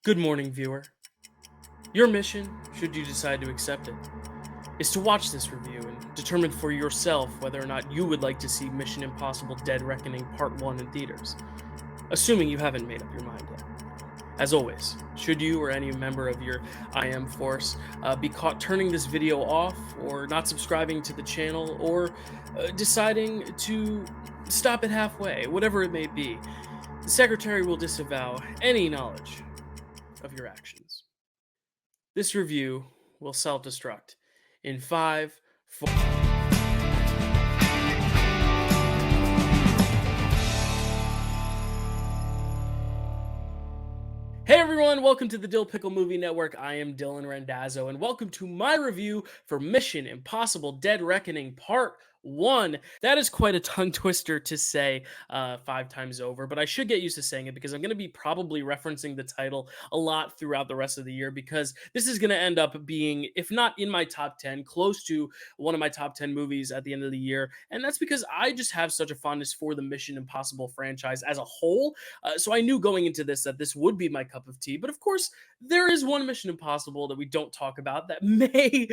Good morning, viewer. Your mission, should you decide to accept it, is to watch this review and determine for yourself whether or not you would like to see Mission Impossible Dead Reckoning Part 1 in theaters, assuming you haven't made up your mind yet. As always, should you or any member of your IM force be caught turning this video off, or not subscribing to the channel, or deciding to stop it halfway, whatever it may be, the Secretary will disavow any knowledge of your actions. This review will self-destruct in 5, 4. Hey everyone, welcome to the Dyl Pickle Movie Network. I am Dylan Randazzo, and welcome to my review for Mission Impossible Dead Reckoning Part 1. That is quite a tongue twister to say 5 times over, but I should get used to saying it because I'm going to be probably referencing the title a lot throughout the rest of the year, because this is going to end up being, if not in my top 10, close to one of my top 10 movies at the end of the year. And that's because I just have such a fondness for the Mission Impossible franchise as a whole. So I knew going into this that this would be my cup of tea. But of course, there is one Mission Impossible that we don't talk about that may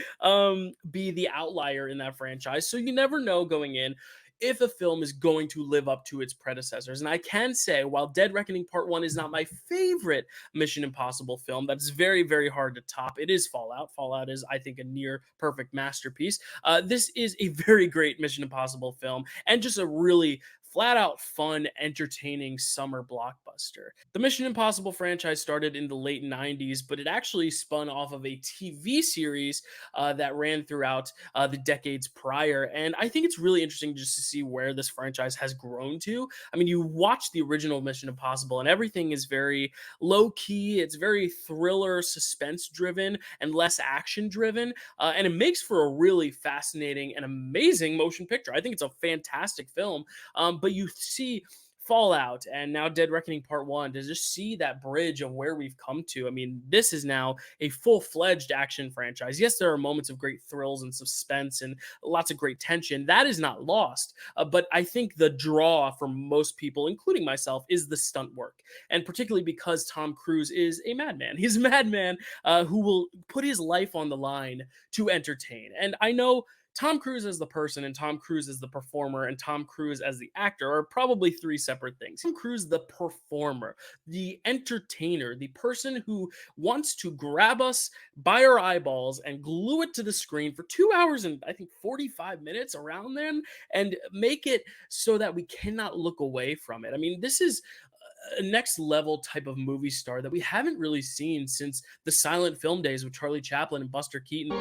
be the outlier in that franchise. So you never know going in if a film is going to live up to its predecessors. And I can say, while Dead Reckoning Part 1 is not my favorite Mission Impossible film, that's very, very hard to top. It is Fallout. Fallout is, I think, a near perfect masterpiece. This is a very great Mission Impossible film, and just a really flat out fun, entertaining summer blockbuster. The Mission Impossible franchise started in the late 90s, but it actually spun off of a TV series that ran throughout the decades prior. And I think it's really interesting just to see where this franchise has grown to. I mean, you watch the original Mission Impossible, and everything is very low key, it's very thriller, suspense driven, and less action driven. And it makes for a really fascinating and amazing motion picture. I think it's a fantastic film. But you see Fallout and now Dead Reckoning Part 1 to just see that bridge of where we've come to. I mean, this is now a full-fledged action franchise. Yes, there are moments of great thrills and suspense and lots of great tension. That is not lost. But I think the draw for most people, including myself, is the stunt work. And particularly because Tom Cruise is a madman. He's a madman who will put his life on the line to entertain. And I know Tom Cruise as the person and Tom Cruise as the performer and Tom Cruise as the actor are probably three separate things. Tom Cruise, the performer, the entertainer, the person who wants to grab us by our eyeballs and glue it to the screen for 2 hours and I think 45 minutes around then, and make it so that we cannot look away from it. I mean, this is a next level type of movie star that we haven't really seen since the silent film days with Charlie Chaplin and Buster Keaton.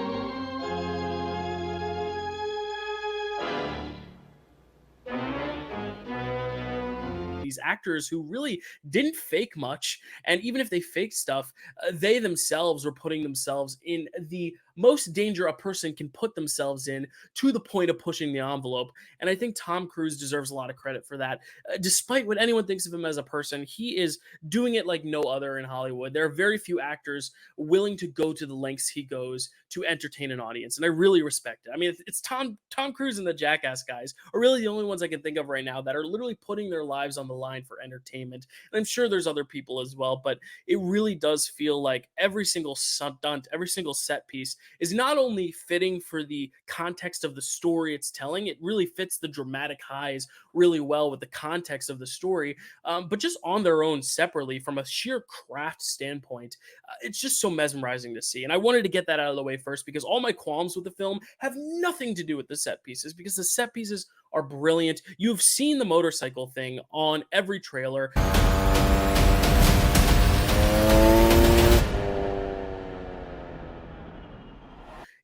These actors who really didn't fake much, and even if they faked stuff, they themselves were putting themselves in the most danger a person can put themselves in, to the point of pushing the envelope. And I think Tom Cruise deserves a lot of credit for that. Despite what anyone thinks of him as a person, he is doing it like no other in Hollywood. There are very few actors willing to go to the lengths he goes to entertain an audience, and I really respect it. I mean, it's Tom Cruise and the Jackass guys are really the only ones I can think of right now that are literally putting their lives on the line for entertainment. And I'm sure there's other people as well, but it really does feel like every single stunt, every single set piece is not only fitting for the context of the story it's telling, it really fits the dramatic highs really well with the context of the story, but just on their own separately from a sheer craft standpoint, it's just so mesmerizing to see. And I wanted to get that out of the way first, because all my qualms with the film have nothing to do with the set pieces, because the set pieces are brilliant. You've seen the motorcycle thing on every trailer.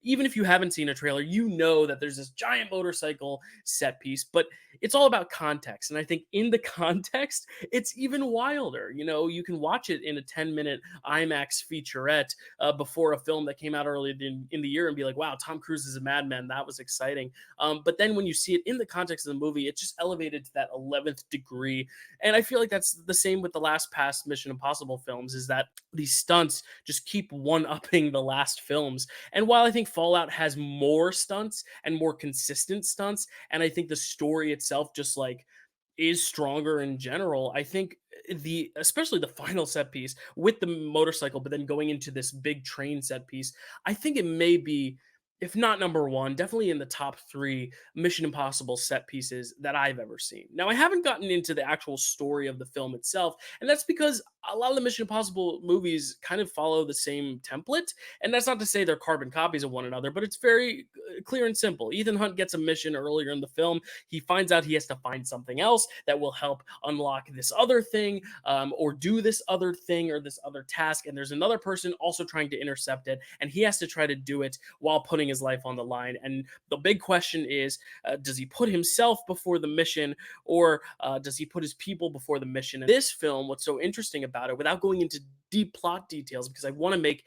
Even if you haven't seen a trailer, you know that there's this giant motorcycle set piece, but it's all about context. And I think in the context, it's even wilder. You know, you can watch it in a 10-minute IMAX featurette before a film that came out earlier in the year and be like, wow, Tom Cruise is a madman. That was exciting. But then when you see it in the context of the movie, it's just elevated to that 11th degree. And I feel like that's the same with the last past Mission Impossible films, is that these stunts just keep one-upping the last films. And while I think Fallout has more stunts and more consistent stunts, and I think the story itself just like is stronger in general. I think the especially the final set piece with the motorcycle, but then going into this big train set piece, I think it may be, if not number one, definitely in the top three Mission Impossible set pieces that I've ever seen. Now, I haven't gotten into the actual story of the film itself, and that's because a lot of the Mission Impossible movies kind of follow the same template. And that's not to say they're carbon copies of one another, but it's very clear and simple. Ethan Hunt gets a mission earlier in the film. He finds out he has to find something else that will help unlock this other thing, or do this other thing or this other task. And there's another person also trying to intercept it, and he has to try to do it while putting his life on the line. And the big question is, does he put himself before the mission, or does he put his people before the mission? And this film, what's so interesting about it, without going into deep plot details, because I want to make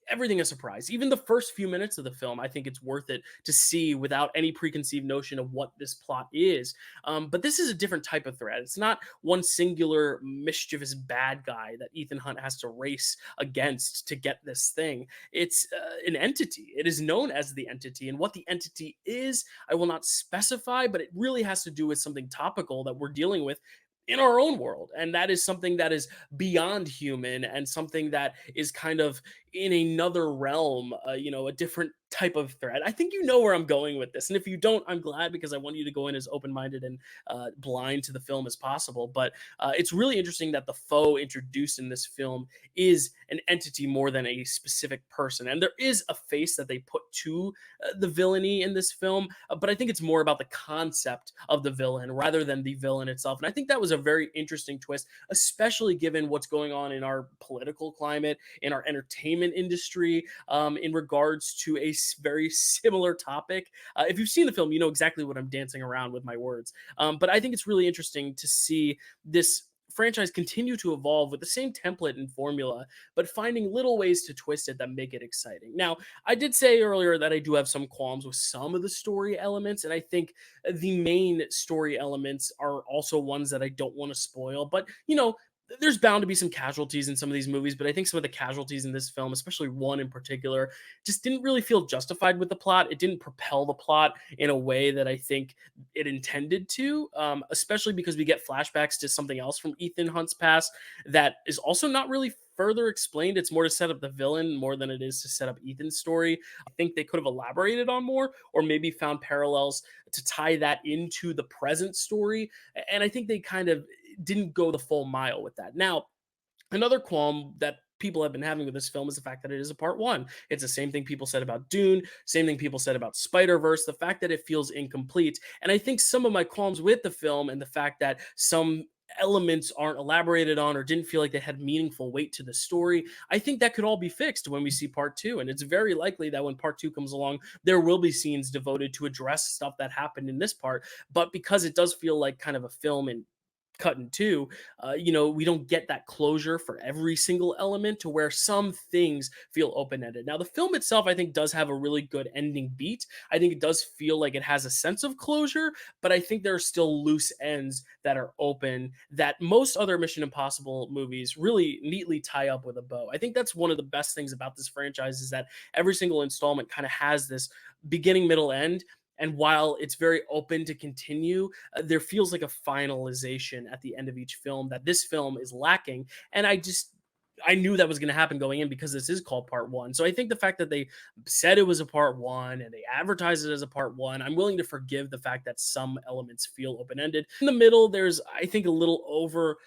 everything a surprise. Even the first few minutes of the film, I think it's worth it to see without any preconceived notion of what this plot is. But this is a different type of threat. It's not one singular mischievous bad guy that Ethan Hunt has to race against to get this thing. It's an entity. It is known as the entity. And what the entity is, I will not specify, but it really has to do with something topical that we're dealing with in our own world. And that is something that is beyond human, and something that is kind of in another realm, a different type of threat. I think you know where I'm going with this. And if you don't, I'm glad, because I want you to go in as open minded and blind to the film as possible. But it's really interesting that the foe introduced in this film is an entity more than a specific person. And there is a face that they put to the villainy in this film, but I think it's more about the concept of the villain rather than the villain itself. And I think that was a very interesting twist, especially given what's going on in our political climate, in our entertainment industry, in regards to a very similar topic. If you've seen the film, you know exactly what I'm dancing around with my words. But I think it's really interesting to see this franchise continue to evolve with the same template and formula, but finding little ways to twist it that make it exciting. Now, I did say earlier that I do have some qualms with some of the story elements, and I think the main story elements are also ones that I don't want to spoil. But, there's bound to be some casualties in some of these movies, but I think some of the casualties in this film, especially one in particular, just didn't really feel justified with the plot. It didn't propel the plot in a way that I think it intended to, especially because we get flashbacks to something else from Ethan Hunt's past that is also not really further explained. It's more to set up the villain more than it is to set up Ethan's story. I think they could have elaborated on more, or maybe found parallels to tie that into the present story. And I think they kind of didn't go the full mile with that. Now, another qualm that people have been having with this film is the fact that it is a part one. It's the same thing people said about Dune, same thing people said about Spider-Verse, the fact that it feels incomplete. And I think some of my qualms with the film, and the fact that some elements aren't elaborated on or didn't feel like they had meaningful weight to the story, I think that could all be fixed when we see part two. And it's very likely that when part two comes along, there will be scenes devoted to address stuff that happened in this part. But because it does feel like kind of a film in cut in two, we don't get that closure for every single element, to where some things feel open ended. Now, the film itself, I think, does have a really good ending beat. I think it does feel like it has a sense of closure, but I think there are still loose ends that are open that most other Mission Impossible movies really neatly tie up with a bow. I think that's one of the best things about this franchise, is that every single installment kind of has this beginning, middle, end. And while it's very open to continue, there feels like a finalization at the end of each film that this film is lacking. And I knew that was going to happen going in, because this is called part one. So I think the fact that they said it was a part one and they advertised it as a part one, I'm willing to forgive the fact that some elements feel open ended. In the middle, there's, I think, a little over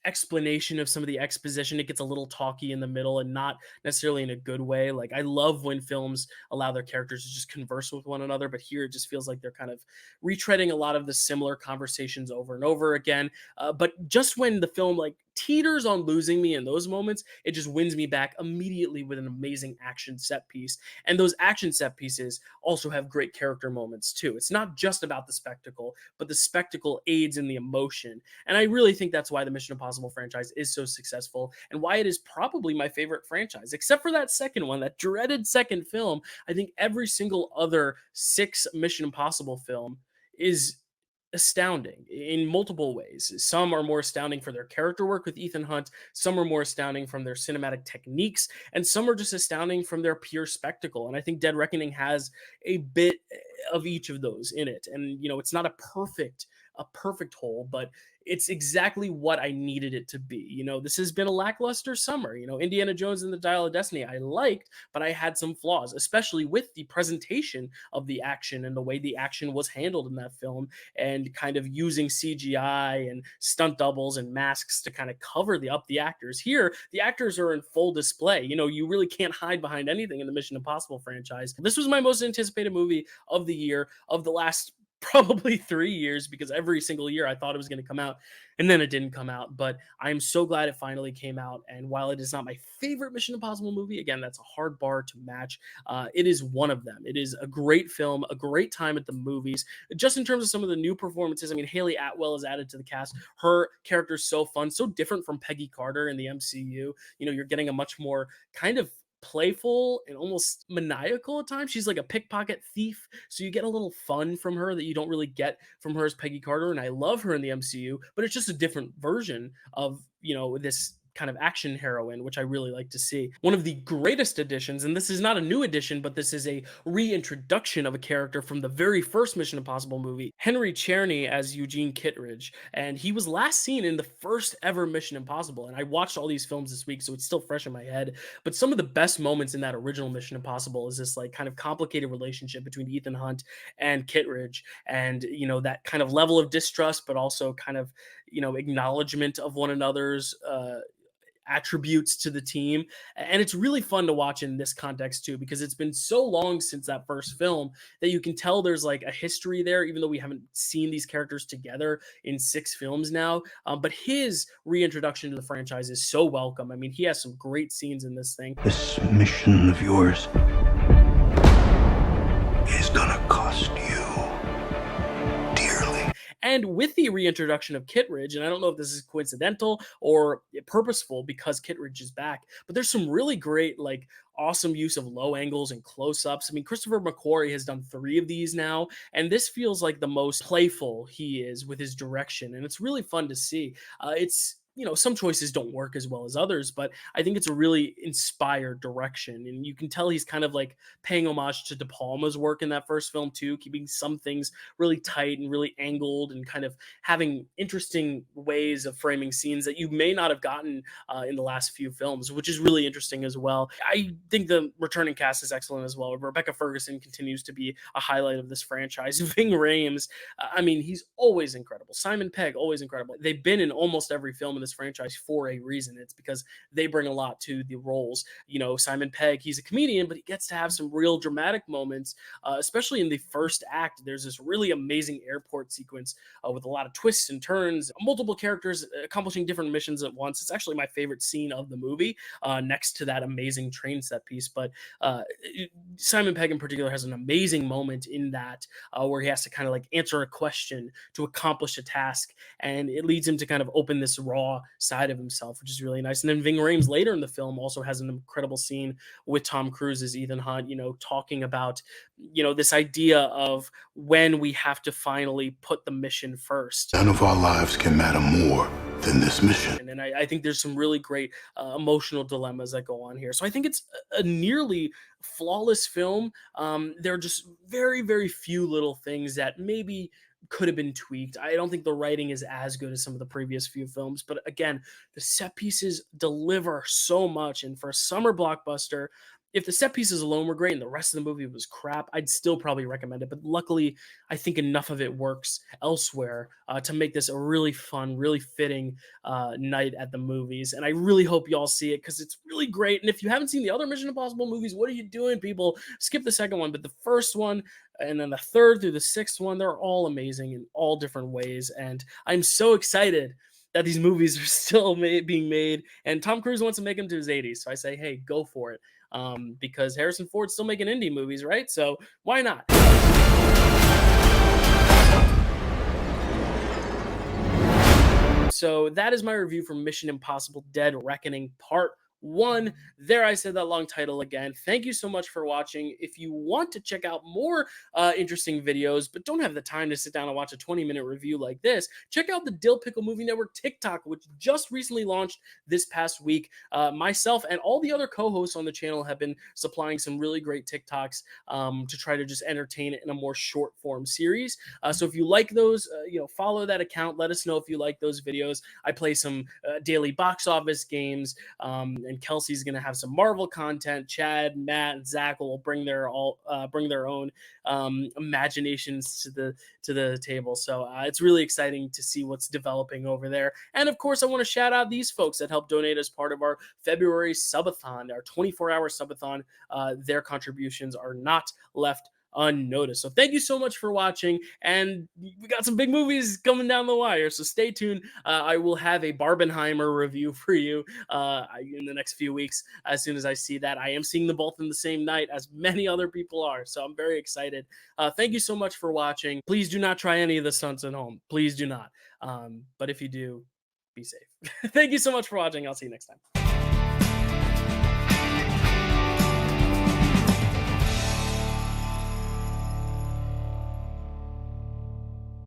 explanation of some of the exposition. It gets a little talky in the middle, and not necessarily in a good way. Like, I love when films allow their characters to just converse with one another, but here it just feels like they're kind of retreading a lot of the similar conversations over and over again. But just when the film like teeters on losing me in those moments, it just wins me back immediately with an amazing action set piece. And those action set pieces also have great character moments too. It's not just about the spectacle, but the spectacle aids in the emotion. And I really think that's why the Mission Impossible franchise is so successful, and why it is probably my favorite franchise. Except for that second one, that dreaded second film, I think every single other six Mission Impossible film is astounding in multiple ways. Some are more astounding for their character work with Ethan Hunt, some are more astounding from their cinematic techniques, and some are just astounding from their pure spectacle. And I think Dead Reckoning has a bit of each of those in it. And it's not a perfect a perfect whole, but it's exactly what I needed it to be. This has been a lackluster summer. Indiana Jones and the Dial of Destiny, I liked, but I had some flaws, especially with the presentation of the action and the way the action was handled in that film, and kind of using CGI and stunt doubles and masks to kind of cover up the actors. Here, the actors are in full display. You really can't hide behind anything in the Mission Impossible franchise. This was my most anticipated movie of the year, of the last probably 3 years, because every single year I thought it was going to come out and then it didn't come out. But I'm so glad it finally came out. And while it is not my favorite Mission Impossible movie, again, that's a hard bar to match. It is one of them. It is a great film, a great time at the movies. Just in terms of some of the new performances, I mean, Haley Atwell is added to the cast. Her character is so fun, so different from Peggy Carter in the MCU. You're getting a much more kind of playful and almost maniacal at times. She's like a pickpocket thief, so you get a little fun from her that you don't really get from her as Peggy Carter. And I love her in the MCU, but it's just a different version of this kind of action heroine, which I really like to see. One of the greatest additions, and this is not a new addition, but this is a reintroduction of a character from the very first Mission Impossible movie, Henry Czerny as Eugene Kittredge. And he was last seen in the first ever Mission Impossible. And I watched all these films this week, so it's still fresh in my head. But some of the best moments in that original Mission Impossible is this like kind of complicated relationship between Ethan Hunt and Kittredge, and that kind of level of distrust, but also kind of acknowledgement of one another's attributes to the team. And it's really fun to watch in this context too, because it's been so long since that first film that you can tell there's like a history there, even though we haven't seen these characters together in 6 films now. But his reintroduction to the franchise is so welcome. I mean, he has some great scenes in this thing. This mission of yours is gonna cost you dearly. And with the reintroduction of Kittredge, and I don't know if this is coincidental or purposeful because Kittredge is back, but there's some really great, like, awesome use of low angles and close-ups. I mean, Christopher McQuarrie has done 3 of these now, and this feels like the most playful he is with his direction, and it's really fun to see. It's some choices don't work as well as others, but I think it's a really inspired direction. And you can tell he's kind of like paying homage to De Palma's work in that first film too, keeping some things really tight and really angled and kind of having interesting ways of framing scenes that you may not have gotten in the last few films, which is really interesting as well. I think the returning cast is excellent as well. Rebecca Ferguson continues to be a highlight of this franchise. Ving Rhames, I mean, he's always incredible. Simon Pegg, always incredible. They've been in almost every film in this franchise for a reason. It's because they bring a lot to the roles. Simon Pegg, he's a comedian, but he gets to have some real dramatic moments, especially in the first act. There's this really amazing airport sequence with a lot of twists and turns, multiple characters accomplishing different missions at once. It's actually my favorite scene of the movie, next to that amazing train set piece. But Simon Pegg in particular has an amazing moment in that where he has to kind of like answer a question to accomplish a task, and it leads him to kind of open this raw side of himself, which is really nice. And then Ving Rhames later in the film also has an incredible scene with Tom Cruise as Ethan Hunt, talking about, this idea of when we have to finally put the mission first. None of our lives can matter more than this mission. And I think there's some really great emotional dilemmas that go on here. So I think it's a nearly flawless film. There are just very, very few little things that maybe could have been tweaked. I don't think the writing is as good as some of the previous few films, but again, the set pieces deliver so much. And for a summer blockbuster, if the set pieces alone were great and the rest of the movie was crap, I'd still probably recommend it. But luckily, I think enough of it works elsewhere to make this a really fun, really fitting night at the movies. And I really hope y'all see it because it's really great. And if you haven't seen the other Mission Impossible movies, what are you doing, people? Skip the second one, but the first one and then the third through the sixth one, they're all amazing in all different ways. And I'm so excited that these movies are still being made. And Tom Cruise wants to make them to his 80s. So I say, hey, go for it. Because Harrison Ford's still making indie movies, right? So why not? So that is my review for Mission Impossible Dead Reckoning Part 1. There, I said that long title again. Thank you so much for watching. If you want to check out more interesting videos, but don't have the time to sit down and watch a 20-minute review like this, check out the Dyl Pickle Movie Network TikTok, which just recently launched this past week. Myself and all the other co-hosts on the channel have been supplying some really great TikToks to try to just entertain it in a more short form series. So if you like those, follow that account. Let us know if you like those videos. I play some daily box office games, and Kelsey's going to have some Marvel content. Chad, Matt, and Zach will bring their own imaginations to the table. So it's really exciting to see what's developing over there. And of course, I want to shout out these folks that helped donate as part of our February subathon, our 24-hour subathon. Their contributions are not left unnoticed. So thank you so much for watching, and we got some big movies coming down the wire, so stay tuned. I will have a Barbenheimer review for you in the next few weeks as soon as I see that. I am seeing them both in the same night, as many other people are, so I'm very excited. Thank you so much for watching. Please do not try any of the stunts at home. Please do not. But if you do, be safe. Thank you so much for watching. I'll see you next time.